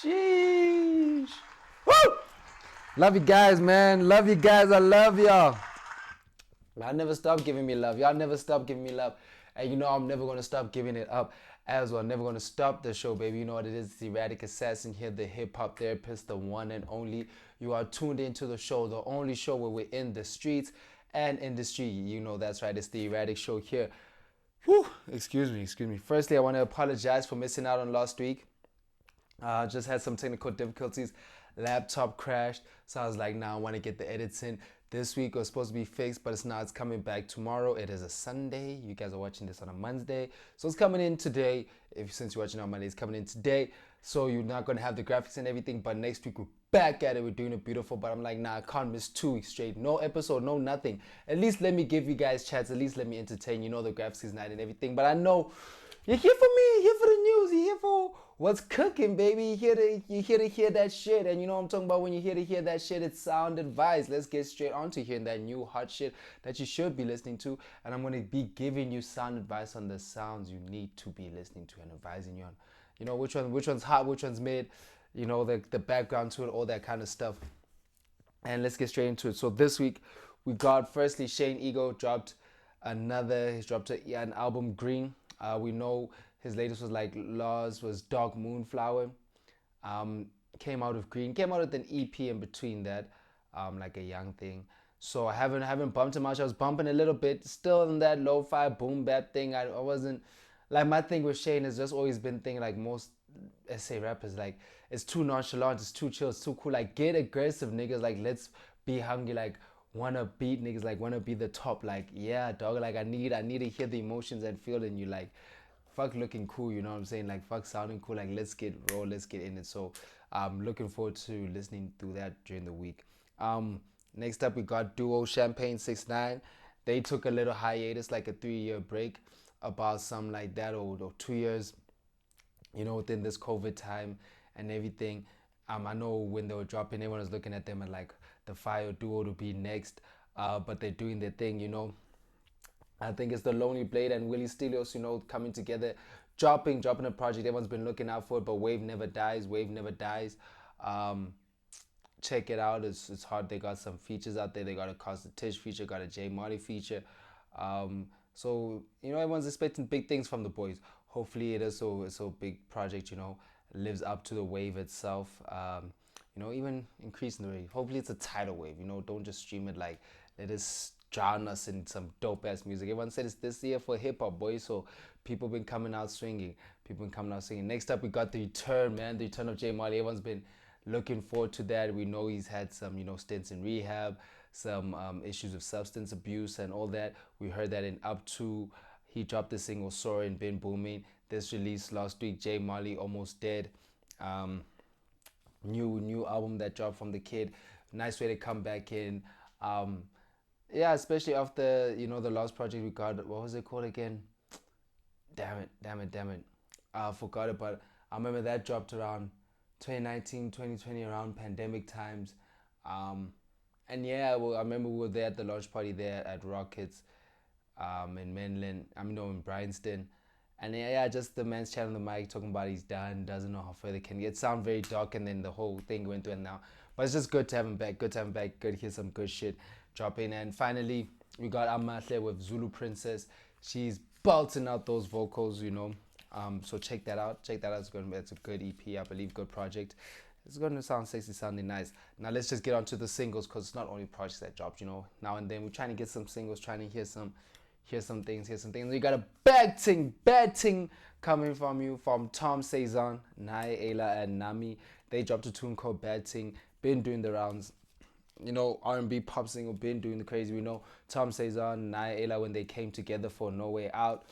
Sheesh. Woo! Love you guys, man. Love you guys. I love y'all. Y'all never stop giving me love. Y'all never stop giving me love. And you know I'm never going to stop giving it up as well. Never going to stop the show, baby. You know what it is. It's the Erratic Assassin here, the hip-hop therapist, the one and only. You are tuned into the show, the only show where we're in the streets and industry. You know that's right. It's the Erratic Show here. Whew. Excuse me. Firstly, I want to apologize for missing out on last week. Just had some technical difficulties. Laptop crashed, so I was like, nah, I want to get the edits in. This week was supposed to be fixed, but it's coming back tomorrow. It is a Sunday. You guys are watching this on a Monday, so it's coming in today. Since you're watching on Monday, it's coming in today. So you're not gonna have the graphics and everything, but next week we're back at it. We're doing it beautiful. But I'm like, nah, I can't miss 2 weeks straight. No episode, no nothing. At least let me give you guys chats. At least let me entertain. You know the graphics is night and everything, but I know you're here for me, you're here for the news, you're here for what's cooking, baby. You're here to hear that shit. And you know what I'm talking about when you're here to hear that shit, it's sound advice. Let's get straight on to hearing that new hot shit that you should be listening to. And I'm going to be giving you sound advice on the sounds you need to be listening to and advising you on, you know, which one's hot, which one's mid, you know, the background to it, all that kind of stuff. And let's get straight into it. So this week we got, firstly, Shane Ego dropped an album, Green. We know his latest was like Laws was Dark Moonflower. Came out of Green, came out with an EP in between that, like a young thing. So I haven't bumped him much. I was bumping a little bit, still in that lo-fi boom bap thing. I wasn't like, my thing with Shane has just always been thinking like most SA rappers, like it's too nonchalant, it's too chill, it's too cool. Like get aggressive, niggas. Like let's be hungry. Like wanna beat niggas. Like wanna be the top. Like yeah, dog. Like I need to hear the emotions and feel in you. Like fuck looking cool. You know what I'm saying? Like fuck sounding cool. Like let's get raw. Let's get in it. So I'm looking forward to listening through that during the week. Next up we got duo Champagne 6ix9ine. They took a little hiatus, like a 3-year break, about something like that, or 2 years, you know, within this COVID time and everything. I know when they were dropping, everyone was looking at them and like the fire duo to be next, but they're doing their thing, you know. I think it's the Lonely Blade and Willie Stelios, you know, coming together, dropping a project. Everyone's been looking out for it, but Wave never dies. Wave never dies. Um, Check it out. It's hard. They got some features out there. They got a Costa Tish feature, got a J Molley feature. So you know, everyone's expecting big things from the boys. Hopefully, it is so big project. You know, lives up to the wave itself. You know, even increasing the wave. Hopefully, it's a tidal wave. You know, don't just stream it. Like let us drown us in some dope ass music. Everyone said it's this year for hip hop, boys. So people been coming out swinging. People been coming out swinging. Next up, we got the return, man. The return of J Molley. Everyone's been looking forward to that. We know he's had some, you know, stints in rehab, some issues of substance abuse and all that. We heard that in Up To. He dropped the single Soarin' Been Booming. This released last week. J Molley, Almost Dead. New album that dropped from the kid. Nice way to come back in. Yeah, especially after, you know, the last project we got. What was it called again? Damn it. I forgot it, but I remember that dropped around 2019, 2020, around pandemic times. And yeah, well, I remember we were there at the launch party there at Rockets, in Menlyn, no, in Bryanston. And yeah, just the man's chat on the mic talking about he's done, doesn't know how further can get. It sound very dark, and then the whole thing went to it now. But it's just good to have him back. Good to have him back. Good to hear some good shit dropping. And finally, we got Amahle with Zulu Princess. She's belting out those vocals, you know. So check that out. Check that out. It's a good EP, I believe. Good project. It's going to sound sexy, sounding nice. Now let's just get on to the singles, because it's not only projects that dropped, you know. Now and then we're trying to get some singles, trying to hear some things. We got a bad ting coming from you, from Tom Cezanne, Nai, Ayla, and Nami. They dropped a tune called Bad Ting. Been doing the rounds. You know, R&B pop single, been doing the crazy. We know Tom Cezanne, Nai, Ayla, when they came together for No Way Out.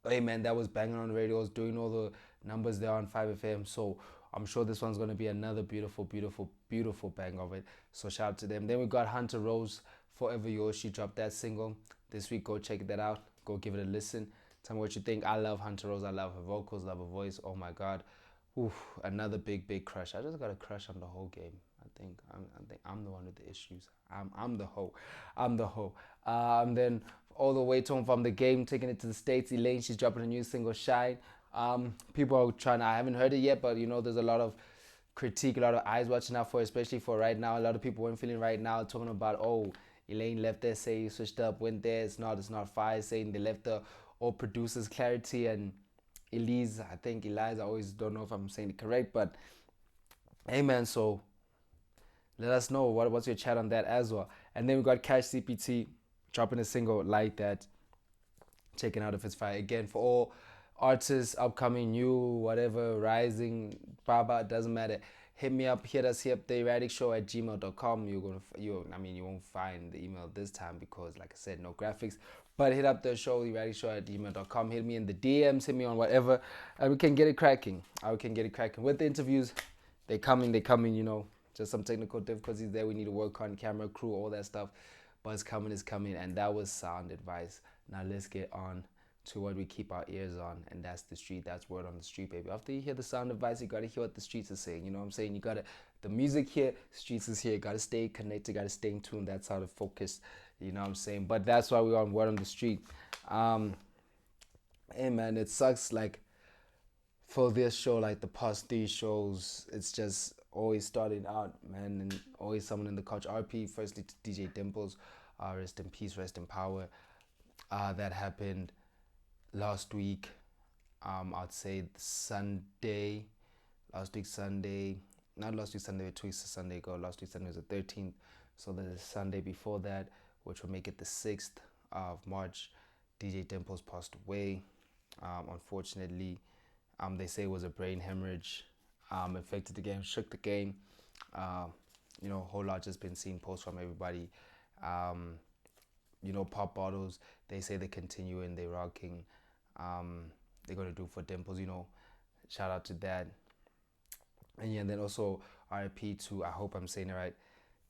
Hey man, that was banging on the radio. I was doing all the numbers there on 5FM. So I'm sure this one's going to be another beautiful bang of it. So shout out to them. Then we got Hunter Rose, Forever Yours. She dropped that single this week. Go check that out. Go give it a listen. Tell me what you think. I love Hunter Rose. I love her vocals, love her voice. Oh my God. Oof, another big crush. I just got a crush on the whole game. I think I'm the one with the issues. I'm the hoe. I'm the hoe. Then all the way to from the game, taking it to the States. Elaine, she's dropping a new single, Shine. People are trying. I haven't heard it yet, but there's a lot of critique, a lot of eyes watching out for, especially for right now. A lot of people weren't feeling right now, talking about, oh, Elaine left there, say he switched up, went there. It's not fire. Saying they left the all producers clarity and Elise. I think Eliza. I always don't know if I'm saying it correct, but hey man, so let us know what's your chat on that as well. And then we got Cash CPT dropping a single like that, checking out if it's fire. Again, for all artists, upcoming, new, whatever, rising, baba, doesn't matter. Hit me up, hit us here, the erratic show at gmail.com. You won't find the email this time because, like I said, no graphics. But hit up the show, erratic show at gmail.com. Hit me in the DMs, hit me on whatever, and we can get it cracking. We can get it cracking with the interviews. They coming. Just some technical difficulties there we need to work on, camera crew, all that stuff. But it's coming, and that was sound advice. Now let's get on to what we keep our ears on, and that's the street. That's word on the street, baby. After you hear the sound advice, you gotta hear what the streets are saying. You know what I'm saying? You gotta, the music here, streets is here. You gotta stay connected, gotta stay in tune. That's how to focus. You know what I'm saying? But that's why we're on word on the street. Hey man, it sucks. Like for this show, like the past 3 shows, it's just always starting out, man, and always someone in the couch. R.I.P. firstly to DJ Dimplez, rest in peace, rest in power. That happened last week. I'd say Sunday, last week Sunday, not last week Sunday, 2 weeks Sunday ago. Last week Sunday was the 13th, so the Sunday before that, which will make it the 6th of March, DJ Dimplez passed away. Unfortunately, they say it was a brain hemorrhage. Affected the game, shook the game. A whole lot just been seeing posts from everybody. Pop bottles, they say they continue and they're rocking. They're going to do for Dimples, shout out to that. And yeah, and then also R.I.P. to, I hope I'm saying it right,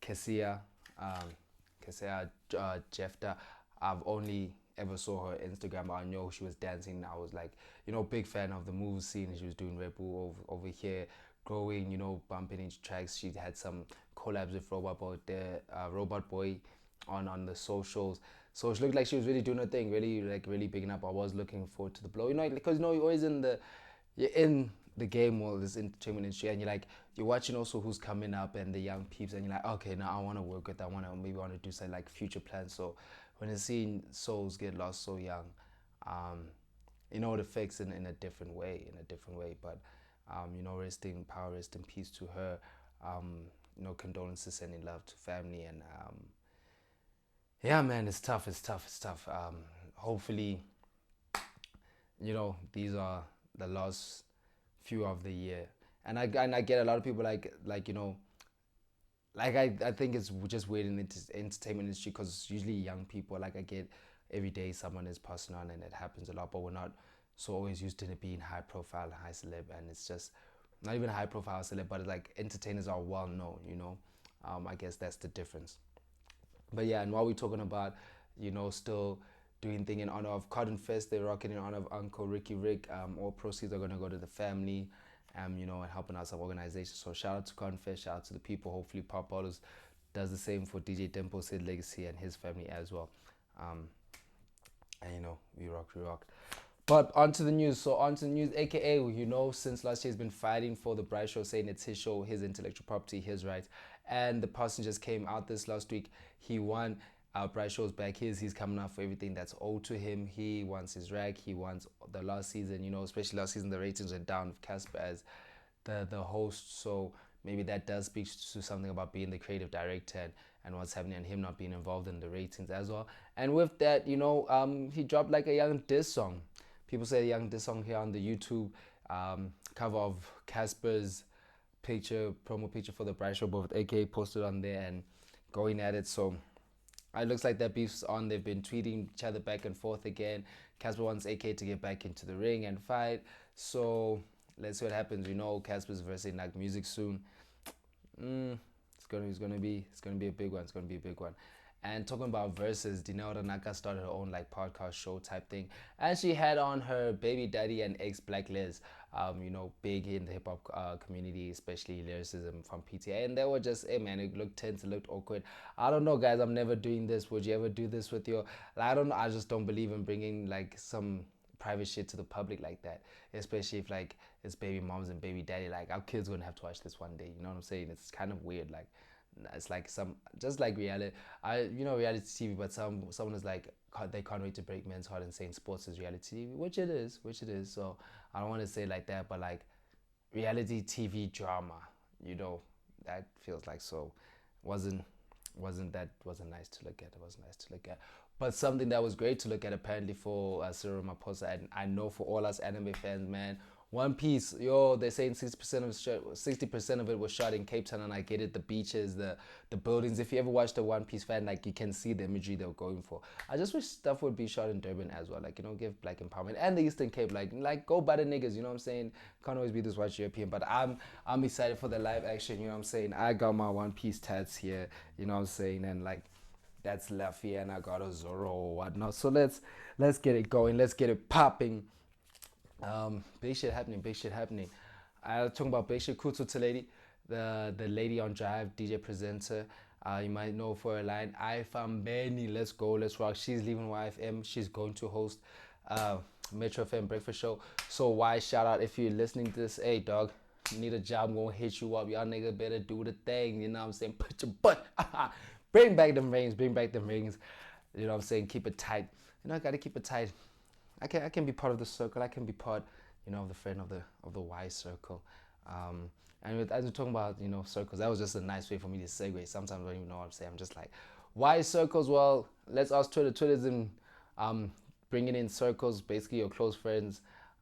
Kesia Jeftha. I've only ever saw her Instagram. I know she was dancing. I was like, big fan of the move scene. She was doing Red Bull over here, growing, bumping into tracks. She had some collabs with Robot Boy on the socials. So she looked like she was really doing her thing, really bigging up. I was looking forward to the blow, because you're always you're in the game or this entertainment industry, and you're watching also who's coming up and the young peeps, and you're like, okay, now I want to work with, maybe want to do something like future plans. So when you're seeing souls get lost so young, it affects in a different way, But rest in power, rest in peace to her. Condolences, sending love to family, and yeah, man, it's tough. Hopefully, these are the last few of the year, and I get a lot of people like I think it's just weird in the entertainment industry because usually young people, I get every day someone is passing on and it happens a lot, but we're not so always used to it being high profile, high celeb, and it's just not even high profile celeb, but entertainers are well known, I guess that's the difference. But yeah, and while we're talking about, still doing thing in honor of Cotton Fest, they're rocking in honor of Uncle Ricky Rick. All proceeds are gonna go to the family, and helping out some organizations. So shout out to Cotton Fest, shout out to the people. Hopefully Pop Bottles does the same for DJ Dimple, Sid Legacy, and his family as well. And we rock. But onto the news, aka, since last year he's been fighting for the Braai Show, saying it's his show, his intellectual property, his rights. And the person just came out this last week. He won. Braai Show's back. He's coming out for everything that's owed to him. He wants his rag. He wants the last season, especially last season the ratings went down with Cassper as the host. So maybe that does speak to something about being the creative director and what's happening, and him not being involved in the ratings as well. And with that, he dropped like a young diss song. People say a young diss song here on the YouTube cover of Casper's promo picture for the Braai Show, both AK posted on there and going at it. So it looks like that beef's on. They've been tweeting each other back and forth again. Casper wants AK to get back into the ring and fight. So let's see what happens. Casper's versing like music soon. It's gonna be a big one. And talking about verses, Dineo Ranaka started her own podcast show type thing, and she had on her baby daddy and ex Black Liz, big in the hip hop community, especially lyricism from PTA, and they were just, hey man, it looked tense, it looked awkward. I don't know, guys. I'm never doing this. Would you ever do this with your? I don't know. I just don't believe in bringing some private shit to the public like that, especially if like it's baby moms and baby daddy. Like our kids gonna have to watch this one day. You know what I'm saying? It's kind of weird. Like it's like some just like reality. Reality TV, but someone is like they can't wait to break men's heart and saying sports is reality TV, which it is, So I don't want to say it like that, but like reality TV drama, that feels like so wasn't wasn't nice to look at. It wasn't nice to look at. But something that was great to look at apparently for Cyril Maposa, and I know for all us anime fans, man. One Piece, they're saying 60% of it was shot in Cape Town, and I get it. The beaches, the buildings. If you ever watched a One Piece fan, like you can see the imagery they were going for. I just wish stuff would be shot in Durban as well, like give Black empowerment and the Eastern Cape, like go by the niggas. You know what I'm saying? Can't always be this white European, but I'm excited for the live action. You know what I'm saying? I got my One Piece tats here. You know what I'm saying? And like that's Luffy, and I got a Zoro or whatnot. So let's get it going. Let's get it popping. Big shit happening. I talking about big shit. Kutu to lady, the lady on Drive, DJ presenter. You might know for a line, I found Benny. Let's go, let's rock. She's leaving YFM. She's going to host Metro FM Breakfast Show. So why shout out if you're listening to this? Hey dog, you need a job, I'm gonna hit you up. Y'all niggas better do the thing. You know what I'm saying? Put your butt. Bring back them rings. You know what I'm saying? Keep it tight. I gotta keep it tight. I can be part of the circle. I can be part, of the friend of the Y circle. And as we're talking about, circles, that was just a nice way for me to segue. Sometimes I don't even know what I'm saying. I'm just like, Y circles? Well, let's ask Twitter. Twitter's in bringing in circles, basically your close friends.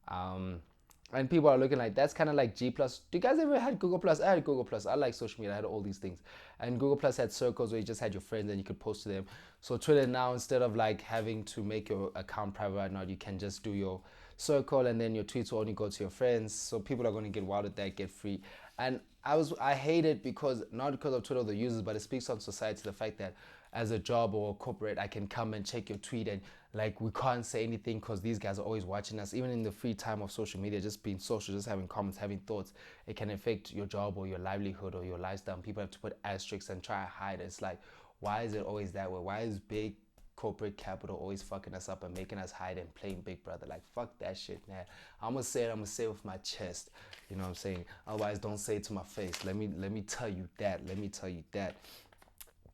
And people are looking like, that's kind of like G+. Do you guys ever had Google+? I had Google+. I like social media. I had all these things. And Google+ had circles where you just had your friends and you could post to them. So Twitter now, instead of like having to make your account private right now, you can just do your circle and then your tweets will only go to your friends. So people are going to get wild at that, get free. And I hate it because, not because of Twitter or the users, but it speaks on society, the fact that as a job or a corporate, I can come and check your tweet and like we can't say anything because these guys are always watching us. Even in the free time of social media, just being social, just having comments, having thoughts, it can affect your job or your livelihood or your lifestyle. People have to put asterisks and try to hide. It's like, why is it always that way? Why is big corporate capital always fucking us up and making us hide and playing Big Brother? Like, fuck that shit, man. I'm gonna say it with my chest. You know what I'm saying? Otherwise, don't say it to my face. Let me tell you that.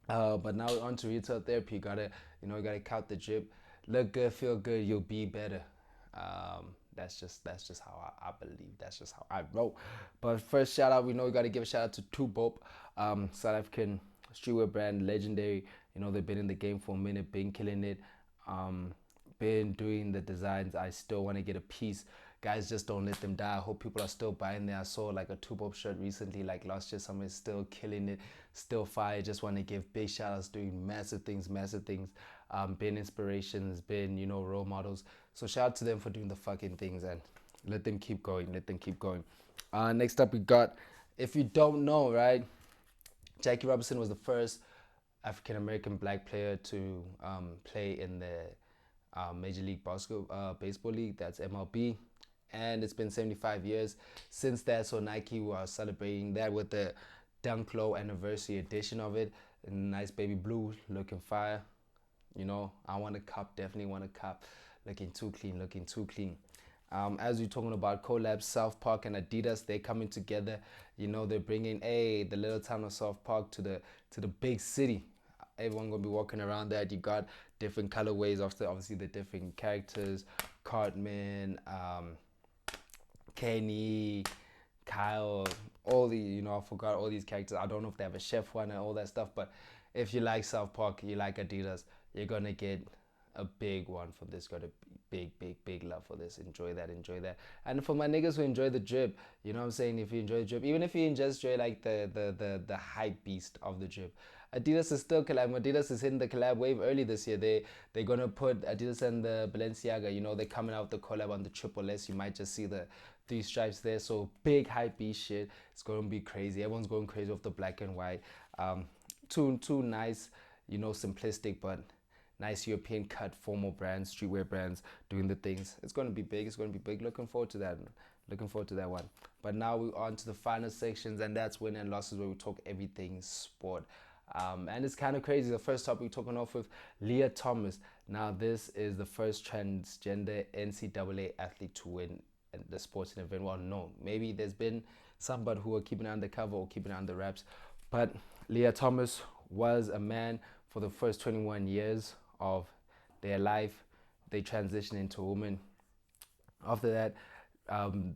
But now on to retail therapy. You gotta count the drip. Look good, feel good, you'll be better. That's just how I believe. That's just how I roll. But first shout out, we gotta give a shout out to Tubope, South African streetwear brand, legendary. They've been in the game for a minute, been killing it. Been doing the designs. I still want to get a piece. Guys, just don't let them die. I hope people are still buying there. I saw like a Tubope shirt recently, like last year. Someone is still killing it, still fire. Just want to give big shout outs, doing massive things. Been inspirations, been role models. So shout out to them for doing the fucking things and let them keep going. Next up we got, if you don't know, right, Jackie Robinson was the first African American black player to play in the Major League Baseball League, that's MLB. And it's been 75 years since that, so Nike was celebrating that with the Dunk Low anniversary edition of it. Nice baby blue, looking fire. I want a cup, definitely want a cup. Looking too clean. As we're talking about collabs, South Park and Adidas, they're coming together. They're bringing the little town of South Park to the big city. Everyone gonna be walking around that. You got different colorways of obviously the different characters, Cartman, Kenny, Kyle, all the I forgot all these characters. I don't know if they have a chef one and all that stuff, but if you like South Park, you like Adidas, you're gonna get a big one from this. Got a big love for this. Enjoy that. And for my niggas who enjoy the drip, you know what I'm saying? If you enjoy the drip, even if you just enjoy like the hype beast of the drip, Adidas is still collab. Adidas is hitting the collab wave early this year. They're gonna put Adidas and the Balenciaga. They're coming out with the collab on the Triple S. You might just see the 3 stripes there. So big hype beast shit. It's gonna be crazy. Everyone's going crazy with the black and white. Too nice, simplistic but nice European cut formal brands, streetwear brands doing the things. It's gonna be big. Looking forward to that one. But now we're on to the final sections, and that's win and losses, where we talk everything sport. And it's kind of crazy. The first topic we're talking off with Lia Thomas. Now, this is the first transgender NCAA athlete to win the sporting event. Well, no, maybe there's been somebody who are keeping it undercover or keeping it under wraps. But Lia Thomas was a man for the first 21 years of their life. They transitioned into a woman. After that,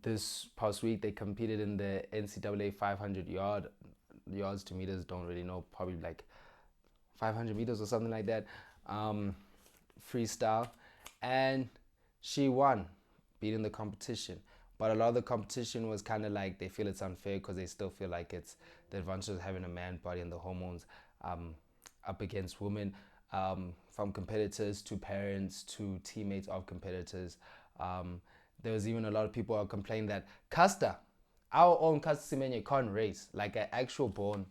this past week, they competed in the NCAA 500 yards to meters, don't really know, probably like 500 meters or something like that, freestyle, and she won, beating the competition. But a lot of the competition was kind of like they feel it's unfair because they still feel like it's the advantage of having a man body and the hormones up against women, from competitors to parents to teammates of competitors. There was even a lot of people who complained that Cassper, our own Cassper Semenya, can't race like an actual born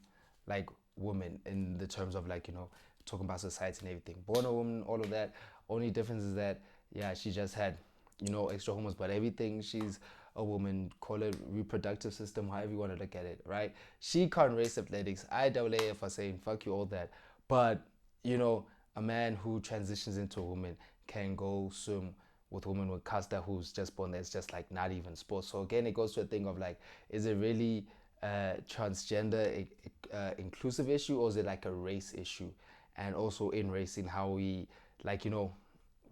like woman in the terms of like, you know, talking about society and everything. Born a woman, all of that. Only difference is that, yeah, she just had, you know, extra hormones, but everything, she's a woman, call it reproductive system, however you want to look at it, right? She can't race athletics. IAAF are saying, fuck you, all that. But, you know, a man who transitions into a woman can go swim with a woman with Cassper who's just born. That's just like not even sports. So again, it goes to a thing of like, is it really transgender inclusive issue, or is it like a race issue? And also in racing, how we, like, you know,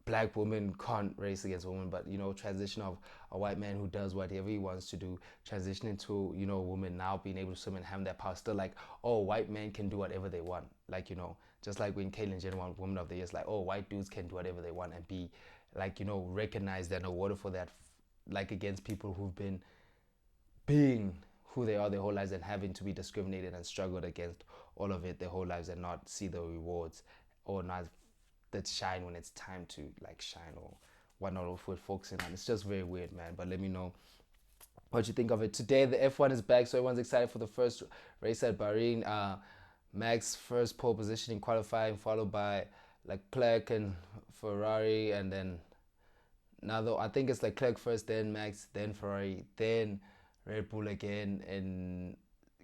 black women can't race against women, but, you know, transition of a white man who does whatever he wants to do, transition into, you know, a woman now being able to swim and have that power. Still like, oh, white men can do whatever they want. Like, you know, just like when Caitlyn Jenner won Woman of the Year, it's like, oh, white dudes can do whatever they want and be, like, you know, recognized and awarded for that, like against people who've been being who they are their whole lives and having to be discriminated and struggled against all of it their whole lives and not see the rewards or not that shine when it's time to like shine or whatnot or we're focusing on. It's just very weird, man. But let me know what you think of it. Today the F1 is back, so everyone's excited for the first race at Bahrain. Max first pole position in qualifying, followed by Leclerc and Ferrari, and then now I think it's Leclerc first, then Max, then Ferrari, then Red Bull again, and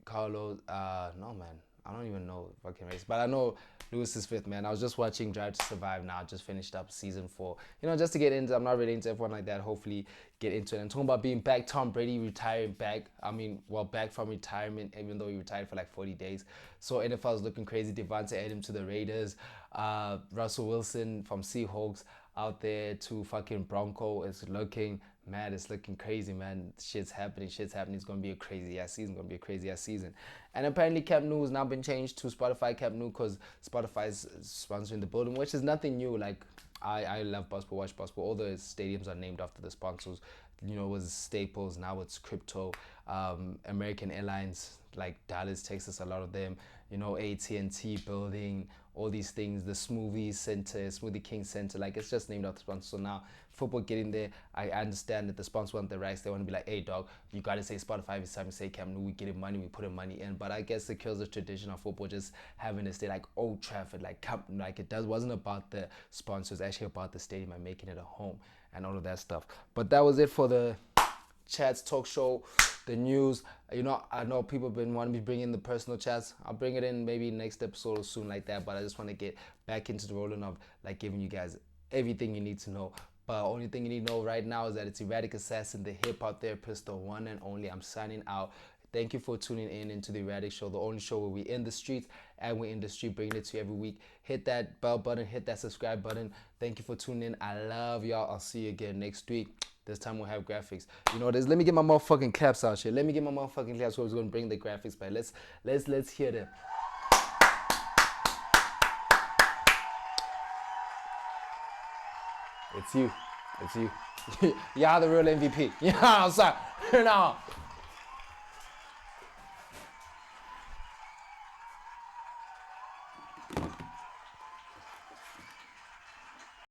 Carlos. No, man, I don't even know fucking race, but I know Lewis is fifth, man. I was just watching Drive to Survive now, just finished up season 4. You know, just to get into, I'm not really into F1 like that. Hopefully get into it. And talking about being back, Tom Brady retiring back. I mean, well, back from retirement, even though he retired for like 40 days. So NFL is looking crazy. Devontae Adams to the Raiders. Russell Wilson from Seahawks out there to fucking Bronco. It's looking mad. It's looking crazy, man. Shit's happening. It's gonna be a crazy ass season. And apparently Camp Nou has now been changed to Spotify Camp Nou because Spotify is sponsoring the building, which is nothing new. Like, I love basketball, watch basketball. All the stadiums are named after the sponsors. You know, it was Staples, now it's Crypto. American Airlines, like Dallas, Texas, a lot of them. You know, AT&T building, all these things, the Smoothie King Center, like it's just named after the sponsor. So now football getting there, I understand that the sponsor want the rights. They want to be like, hey dog, you gotta say Spotify every time you say Camp Nou, we get in money, we put in money in. But I guess it kills the tradition of football just having to stay like Old Trafford, like Camp Nou, like wasn't about the sponsors, actually about the stadium and making it a home and all of that stuff. But that was it for the chats, talk show, the news. You know, I know people have been wanting me to bring in the personal chats. I'll bring it in maybe next episode or soon like that, but I just want to get back into the rolling of like giving you guys everything you need to know. But only thing you need to know right now is that it's Erratic Assassin, the hip-hop therapist, the one and only. I'm signing out. Thank you for tuning in into the Erratic Show, the only show where we in the streets and we're in the street bringing it to you every week. Hit that bell button, hit that subscribe button. Thank you for tuning in. I love y'all. I'll see you again next week. This time we'll have graphics. You know this. Let me get my motherfucking claps out here. Let me get my motherfucking claps. Who's gonna bring the graphics back? Let's hear them. It's you. It's you. Y'all the real MVP. Yeah, I'm sorry. No.